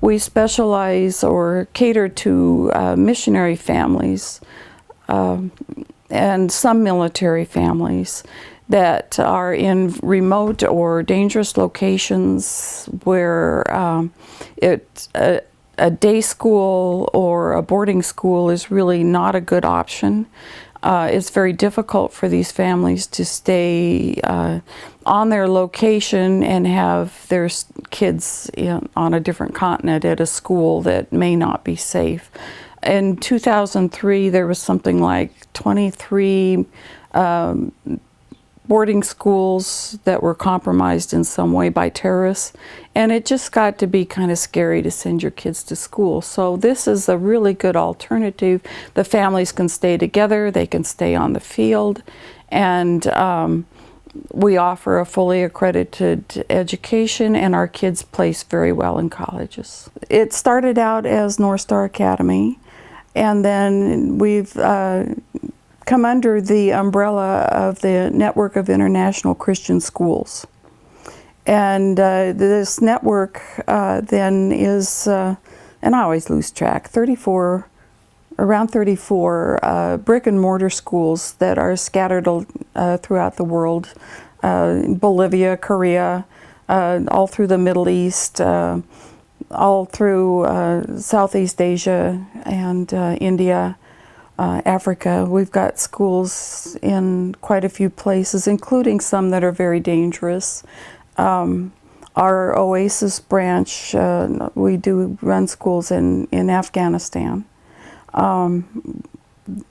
we specialize or cater to missionary families and some military families that are in remote or dangerous locations where a day school or a boarding school is really not a good option. It's very difficult for these families to stay on their location and have their kids on a different continent at a school that may not be safe. In 2003, there was something like 23 boarding schools that were compromised in some way by terrorists, and it just got to be kind of scary to send your kids to school. So this is a really good alternative. The families can stay together, they can stay on the field, and we offer a fully accredited education, and our kids place very well in colleges. It started out as NorthStar Academy, and then we've come under the umbrella of the Network of International Christian Schools. And this network then is, and I always lose track, around 34 brick and mortar schools that are scattered throughout the world, Bolivia, Korea, all through the Middle East, all through Southeast Asia and India. Africa. We've got schools in quite a few places, including some that are very dangerous. Our Oasis branch, we do run schools in Afghanistan.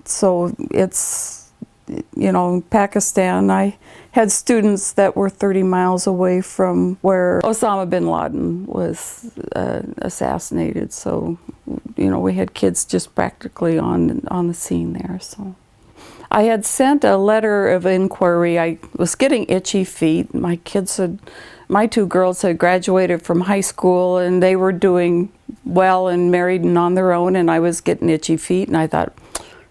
So it's, Pakistan. I had students that were 30 miles away from where Osama bin Laden was assassinated. So, we had kids just practically on the scene there. So I had sent a letter of inquiry. I was getting itchy feet. My two girls had graduated from high school, and they were doing well and married and on their own, and I was getting itchy feet, and I thought,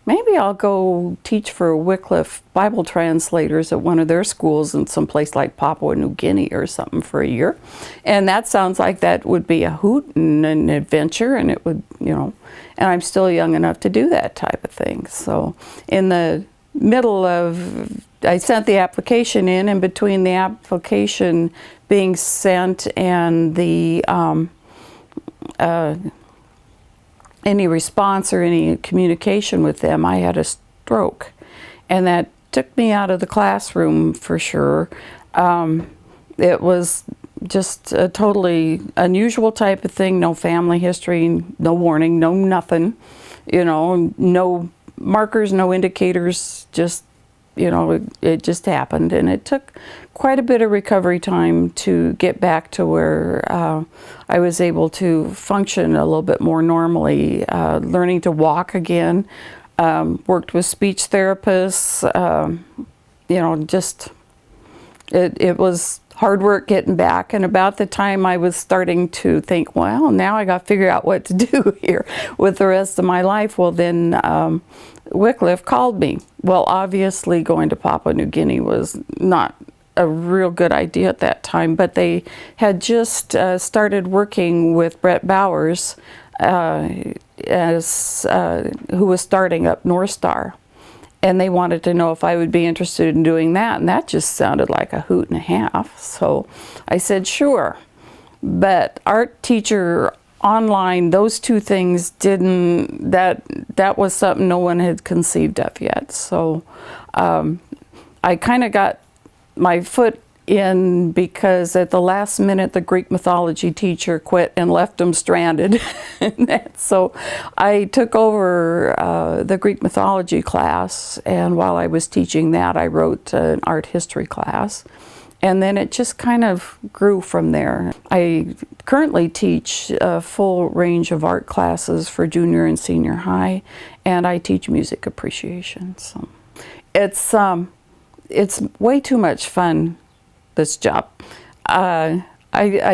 maybe I'll go teach for Wycliffe Bible translators at one of their schools in some place like Papua New Guinea or something for a year. And that sounds like that would be a hoot and an adventure, and it would, and I'm still young enough to do that type of thing. So in the middle of, I sent the application in between the application being sent and the any response or any communication with them, I had a stroke, and that took me out of the classroom for sure. It was just a totally unusual type of thing, no family history, no warning, no nothing, no markers, no indicators, just, it just happened, and it took quite a bit of recovery time to get back to where I was able to function a little bit more normally, learning to walk again, worked with speech therapists, it was hard work getting back. And about the time I was starting to think, well, now I got to figure out what to do here with the rest of my life, well then Wycliffe called me. Well, obviously going to Papua New Guinea was not a real good idea at that time, but they had just started working with Brett Bowers, who was starting up NorthStar, and they wanted to know if I would be interested in doing that, and that just sounded like a hoot and a half. So I said sure, but art teacher online, those two things didn't, that was something no one had conceived of yet. So I kind of got my foot in because at the last minute the Greek mythology teacher quit and left them stranded. So I took over the Greek mythology class, and while I was teaching that I wrote an art history class, and then it just kind of grew from there. I currently teach a full range of art classes for junior and senior high, and I teach music appreciation. So it's way too much fun, this job. I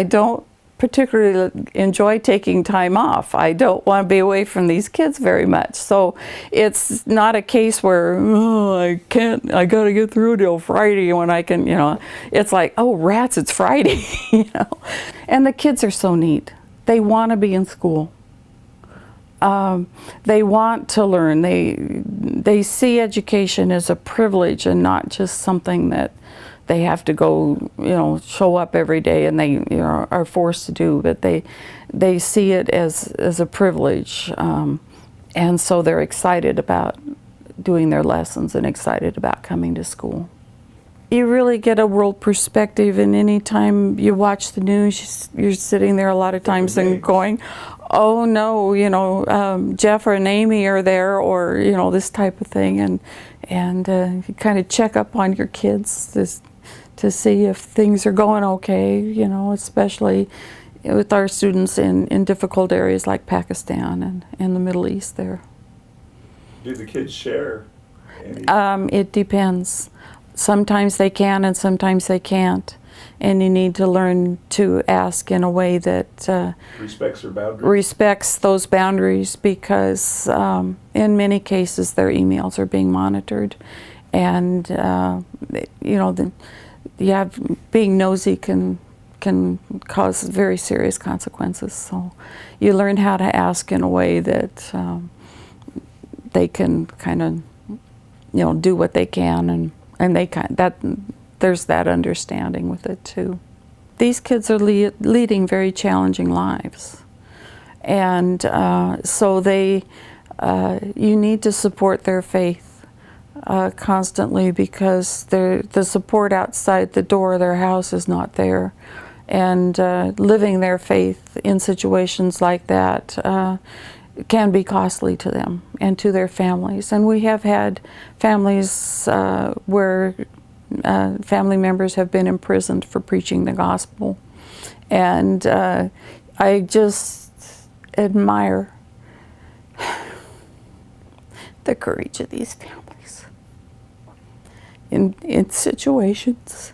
don't particularly enjoy taking time off. I don't want to be away from these kids very much. So it's not a case where, oh, I got to get through till Friday when I can, It's like, oh, rats, it's Friday, And the kids are so neat. they want to be in school. They want to learn. They see education as a privilege and not just something that they have to go, show up every day and they are forced to do. But they see it as a privilege, and so they're excited about doing their lessons and excited about coming to school. You really get a world perspective, and anytime you watch the news, you're sitting there a lot of times and going, oh no, Jeff and Amy are there, or this type of thing, and you kind of check up on your kids to see if things are going okay, especially with our students in difficult areas like Pakistan and in the Middle East there. Do the kids share? It depends. Sometimes they can and sometimes they can't. And you need to learn to ask in a way that respects their boundaries? Respects those boundaries, because in many cases their emails are being monitored. And, being nosy can cause very serious consequences. So you learn how to ask in a way that they can kind of, do what they can, and there's that understanding with it too. These kids are leading very challenging lives, and so you need to support their faith constantly, because the support outside the door of their house is not there, and living their faith in situations like that can be costly to them and to their families. And we have had families where family members have been imprisoned for preaching the gospel. And I just admire the courage of these families in situations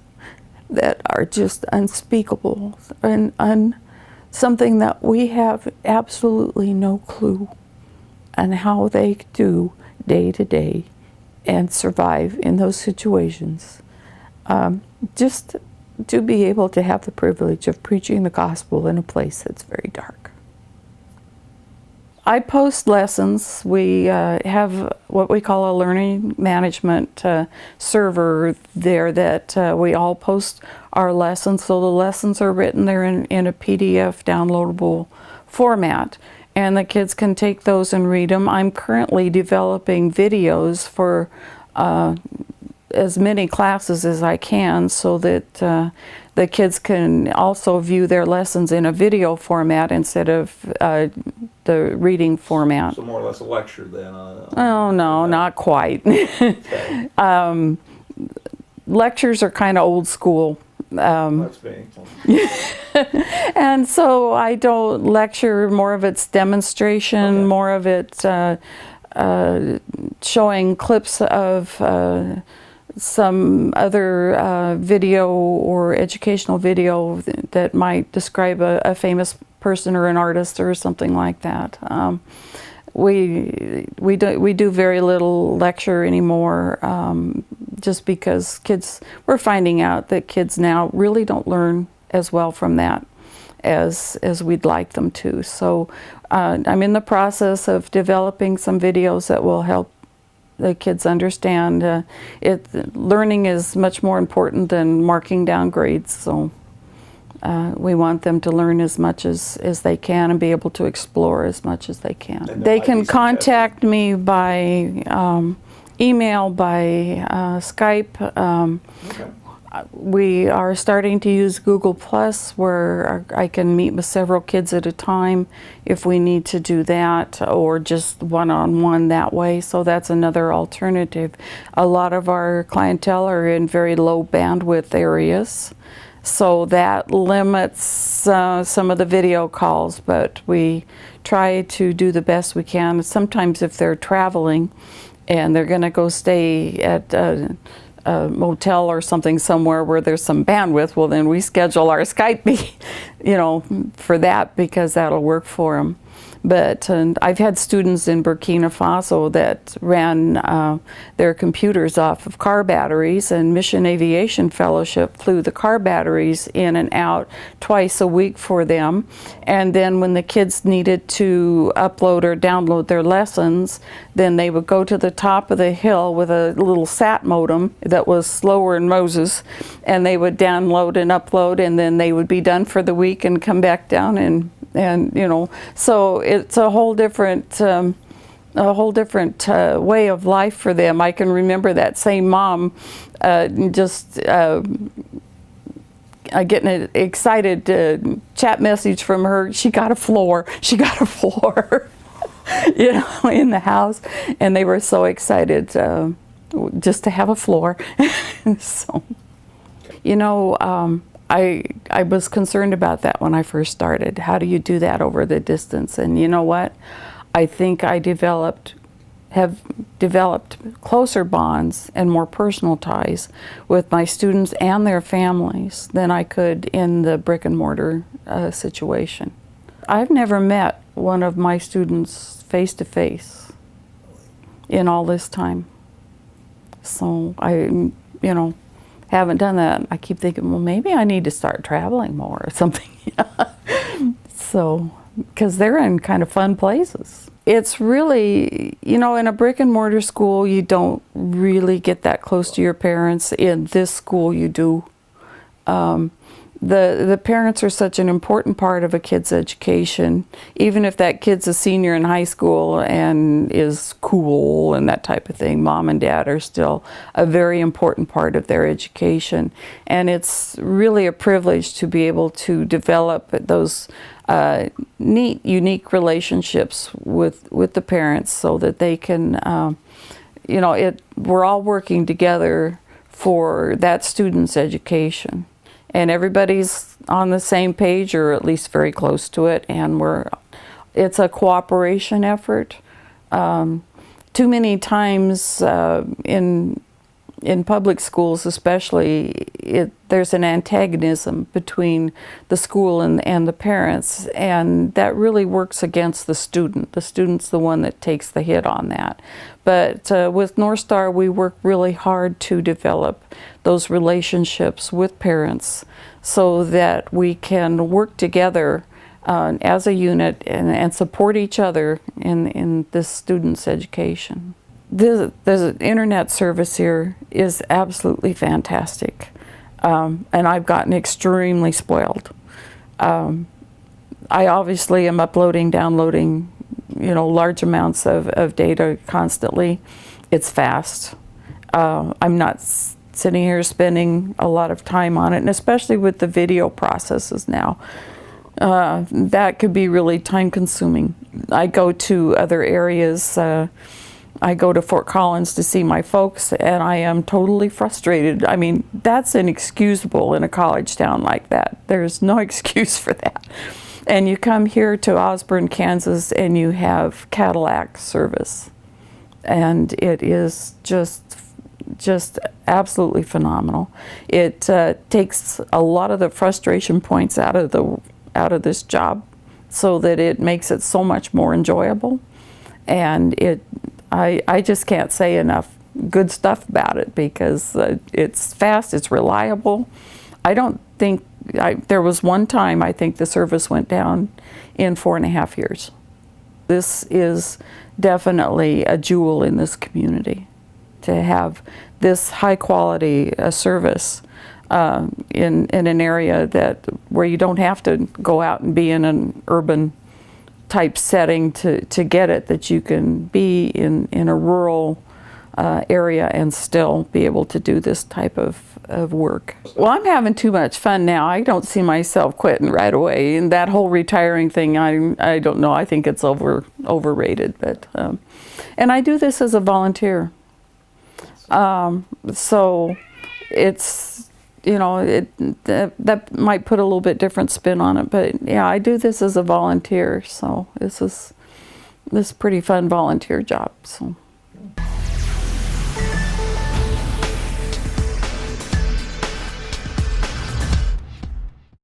that are just unspeakable and something that we have absolutely no clue on how they do day to day and survive in those situations. Just to be able to have the privilege of preaching the gospel in a place that's very dark. I post lessons. We have what we call a learning management server there that we all post our lessons. So the lessons are written there in a PDF downloadable format, and the kids can take those and read them. I'm currently developing videos for as many classes as I can, so that the kids can also view their lessons in a video format instead of the reading format. So more or less a lecture then? Oh no, not quite. Okay. Lectures are kind of old school. That's me. And so I don't lecture. More of it's demonstration, Okay. more of it showing clips of some other video or educational video that might describe a famous person or an artist or something like that. We do very little lecture anymore, just because we're finding out that kids now really don't learn as well from that as we'd like them to. So I'm in the process of developing some videos that will help the kids understand learning is much more important than marking down grades. So we want them to learn as much as they can and be able to explore as much as they can. They can contact me by email, by Skype. Okay. We are starting to use Google Plus, where I can meet with several kids at a time if we need to do that, or just one-on-one that way. So that's another alternative. A lot of our clientele are in very low bandwidth areas, so that limits some of the video calls, but we try to do the best we can. Sometimes if they're traveling and they're going to go stay at a motel or something somewhere where there's some bandwidth, well then we schedule our Skype, for that, because that'll work for them. But I've had students in Burkina Faso that ran their computers off of car batteries, and Mission Aviation Fellowship flew the car batteries in and out twice a week for them. And then when the kids needed to upload or download their lessons, then they would go to the top of the hill with a little sat modem that was slower than Moses, and they would download and upload, and then they would be done for the week and come back down, and you know, so it's a whole different way of life for them. I can remember that same mom getting an excited chat message from her. She got a floor. She got a floor, you know, in the house, and they were so excited just to have a floor. So, you know, I was concerned about that when I first started. How do you do that over the distance? And you know what? I think I have developed closer bonds and more personal ties with my students and their families than I could in the brick and mortar situation. I've never met one of my students face to face in all this time. So you know, haven't done that. I keep thinking, well, maybe I need to start traveling more or something. So, because they're in kind of fun places. It's really, you know, in a brick and mortar school, you don't really get that close to your parents. In this school, you do. The parents are such an important part of a kid's education. Even if that kid's a senior in high school and is cool and that type of thing, mom and dad are still a very important part of their education. And it's really a privilege to be able to develop those neat, unique relationships with the parents, so that they can, you know, we're all working together for that student's education. And everybody's on the same page, or at least very close to it, and it's a cooperation effort. Too many times in public schools especially, there's an antagonism between the school and the parents, and that really works against the student. The student's the one that takes the hit on that. But with NorthStar, we work really hard to develop those relationships with parents so that we can work together as a unit and support each other in this student's education. The internet service here is absolutely fantastic, and I've gotten extremely spoiled. I obviously am uploading, downloading, you know, large amounts of data constantly. It's fast. I'm not sitting here spending a lot of time on it, and especially with the video processes now. That could be really time consuming. I go to other areas. I go to Fort Collins to see my folks, and I am totally frustrated. I mean, that's inexcusable in a college town like that. There's no excuse for that. And you come here to Osborne, Kansas, and you have Cadillac service. And it is just absolutely phenomenal. It takes a lot of the frustration points out of this job, so that it makes it so much more enjoyable. And I just can't say enough good stuff about it, because it's fast, it's reliable. I don't think, there was one time I think the service went down in 4.5 years. This is definitely a jewel in this community, to have this high quality service in an area where you don't have to go out and be in an urban type setting to get it, that you can be in a rural area and still be able to do this type of work. Well, I'm having too much fun now. I don't see myself quitting right away. And that whole retiring thing, I don't know. I think it's overrated. But and I do this as a volunteer. So it's, you know, that might put a little bit different spin on it, but yeah, I do this as a volunteer, so this is pretty fun volunteer job. So.